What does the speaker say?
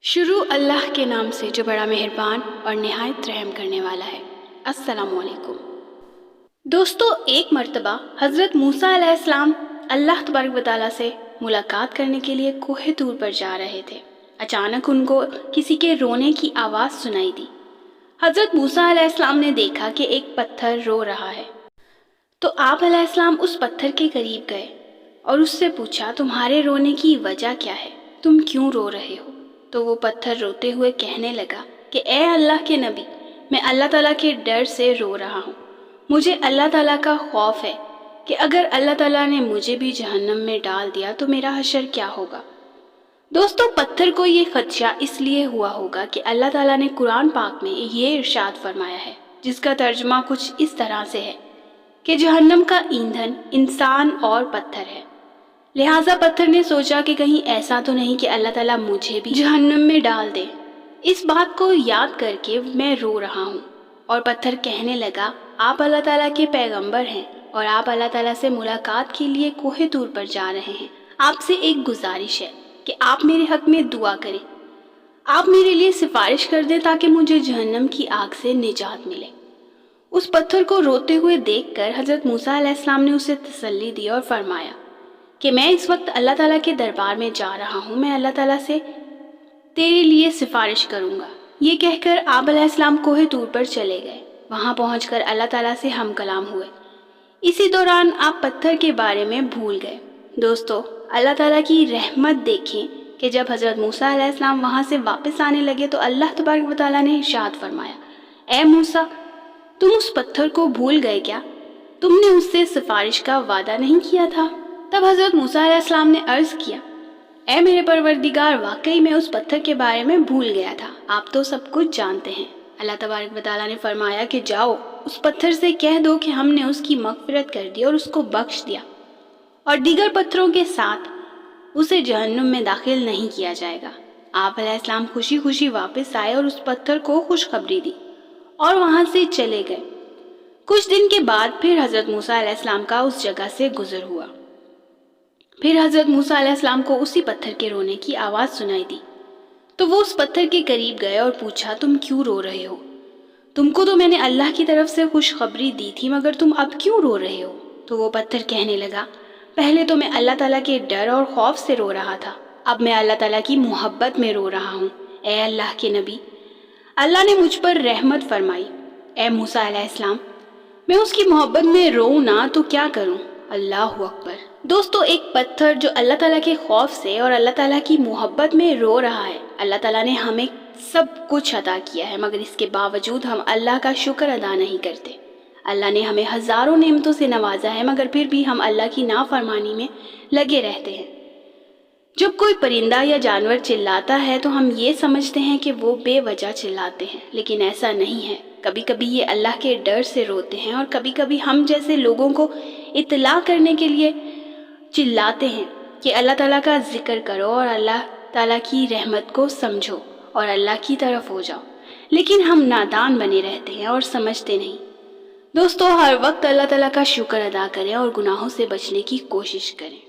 شروع اللہ کے نام سے جو بڑا مہربان اور نہایت رحم کرنے والا ہے۔ السلام علیکم دوستو، ایک مرتبہ حضرت موسیٰ علیہ السلام اللہ تبارک و تعالیٰ سے ملاقات کرنے کے لیے کوہ طور پر جا رہے تھے۔ اچانک ان کو کسی کے رونے کی آواز سنائی دی۔ حضرت موسیٰ علیہ السلام نے دیکھا کہ ایک پتھر رو رہا ہے، تو آپ علیہ السلام اس پتھر کے قریب گئے اور اس سے پوچھا، تمہارے رونے کی وجہ کیا ہے؟ تم کیوں رو رہے ہو؟ تو وہ پتھر روتے ہوئے کہنے لگا کہ اے اللہ کے نبی، میں اللہ تعالیٰ کے ڈر سے رو رہا ہوں۔ مجھے اللہ تعالیٰ کا خوف ہے کہ اگر اللہ تعالیٰ نے مجھے بھی جہنم میں ڈال دیا تو میرا حشر کیا ہوگا۔ دوستو، پتھر کو یہ خدشہ اس لیے ہوا ہوگا کہ اللہ تعالیٰ نے قرآن پاک میں یہ ارشاد فرمایا ہے، جس کا ترجمہ کچھ اس طرح سے ہے کہ جہنم کا ایندھن انسان اور پتھر ہے۔ لہٰذا پتھر نے سوچا کہ کہیں ایسا تو نہیں کہ اللہ تعالیٰ مجھے بھی جہنم میں ڈال دے۔ اس بات کو یاد کر کے میں رو رہا ہوں۔ اور پتھر کہنے لگا، آپ اللہ تعالیٰ کے پیغمبر ہیں اور آپ اللہ تعالیٰ سے ملاقات کے لیے کوہ طور پر جا رہے ہیں۔ آپ سے ایک گزارش ہے کہ آپ میرے حق میں دعا کریں، آپ میرے لیے سفارش کر دیں تاکہ مجھے جہنم کی آگ سے نجات ملے۔ اس پتھر کو روتے ہوئے دیکھ کر حضرت موسیٰ علیہ السلام نے اسے تسلی دی اور فرمایا کہ میں اس وقت اللہ تعالیٰ کے دربار میں جا رہا ہوں، میں اللہ تعالیٰ سے تیرے لیے سفارش کروں گا۔ یہ کہہ کر آپ علیہ السلام کوہ طور پر چلے گئے۔ وہاں پہنچ کر اللہ تعالیٰ سے ہم کلام ہوئے۔ اسی دوران آپ پتھر کے بارے میں بھول گئے۔ دوستو، اللہ تعالیٰ کی رحمت دیکھیں کہ جب حضرت موسیٰ علیہ السلام وہاں سے واپس آنے لگے تو اللہ تبارک و تعالیٰ نے ارشاد فرمایا، اے موسیٰ، تم اس پتھر کو بھول گئے کیا؟ تم نے اس سے سفارش کا وعدہ نہیں کیا تھا؟ تب حضرت موسیٰ علیہ السلام نے عرض کیا، اے میرے پروردگار، واقعی میں اس پتھر کے بارے میں بھول گیا تھا، آپ تو سب کچھ جانتے ہیں۔ اللہ تبارک و تعالیٰ نے فرمایا کہ جاؤ، اس پتھر سے کہہ دو کہ ہم نے اس کی مغفرت کر دی اور اس کو بخش دیا، اور دیگر پتھروں کے ساتھ اسے جہنم میں داخل نہیں کیا جائے گا۔ آپ علیہ السلام خوشی خوشی واپس آئے اور اس پتھر کو خوشخبری دی اور وہاں سے چلے گئے۔ کچھ دن کے بعد پھر حضرت موسیٰ علیہ السلام کا اس جگہ سے گزر ہوا۔ پھر حضرت موسیٰ علیہ السلام کو اسی پتھر کے رونے کی آواز سنائی دی، تو وہ اس پتھر کے قریب گئے اور پوچھا، تم کیوں رو رہے ہو؟ تم کو تو میں نے اللہ کی طرف سے خوشخبری دی تھی، مگر تم اب کیوں رو رہے ہو؟ تو وہ پتھر کہنے لگا، پہلے تو میں اللہ تعالیٰ کے ڈر اور خوف سے رو رہا تھا، اب میں اللہ تعالیٰ کی محبت میں رو رہا ہوں۔ اے اللہ کے نبی، اللہ نے مجھ پر رحمت فرمائی۔ اے موسیٰ علیہ السلام، میں اس کی محبت میں روؤں نہ تو کیا کروں؟ اللہ اکبر۔ دوستو، ایک پتھر جو اللہ تعالیٰ کے خوف سے اور اللہ تعالیٰ کی محبت میں رو رہا ہے۔ اللہ تعالیٰ نے ہمیں سب کچھ عطا کیا ہے، مگر اس کے باوجود ہم اللہ کا شکر ادا نہیں کرتے۔ اللہ نے ہمیں ہزاروں نعمتوں سے نوازا ہے، مگر پھر بھی ہم اللہ کی نافرمانی میں لگے رہتے ہیں۔ جب کوئی پرندہ یا جانور چلاتا ہے تو ہم یہ سمجھتے ہیں کہ وہ بے وجہ چلاتے ہیں، لیکن ایسا نہیں ہے۔ کبھی کبھی یہ اللہ کے ڈر سے روتے ہیں، اور کبھی کبھی ہم جیسے لوگوں کو اطلاع کرنے کے لیے چلاتے ہیں کہ اللہ تعالیٰ کا ذکر کرو اور اللہ تعالیٰ کی رحمت کو سمجھو اور اللہ کی طرف ہو جاؤ، لیکن ہم نادان بنے رہتے ہیں اور سمجھتے نہیں۔ دوستو، ہر وقت اللہ تعالیٰ کا شکر ادا کریں اور گناہوں سے بچنے کی کوشش کریں۔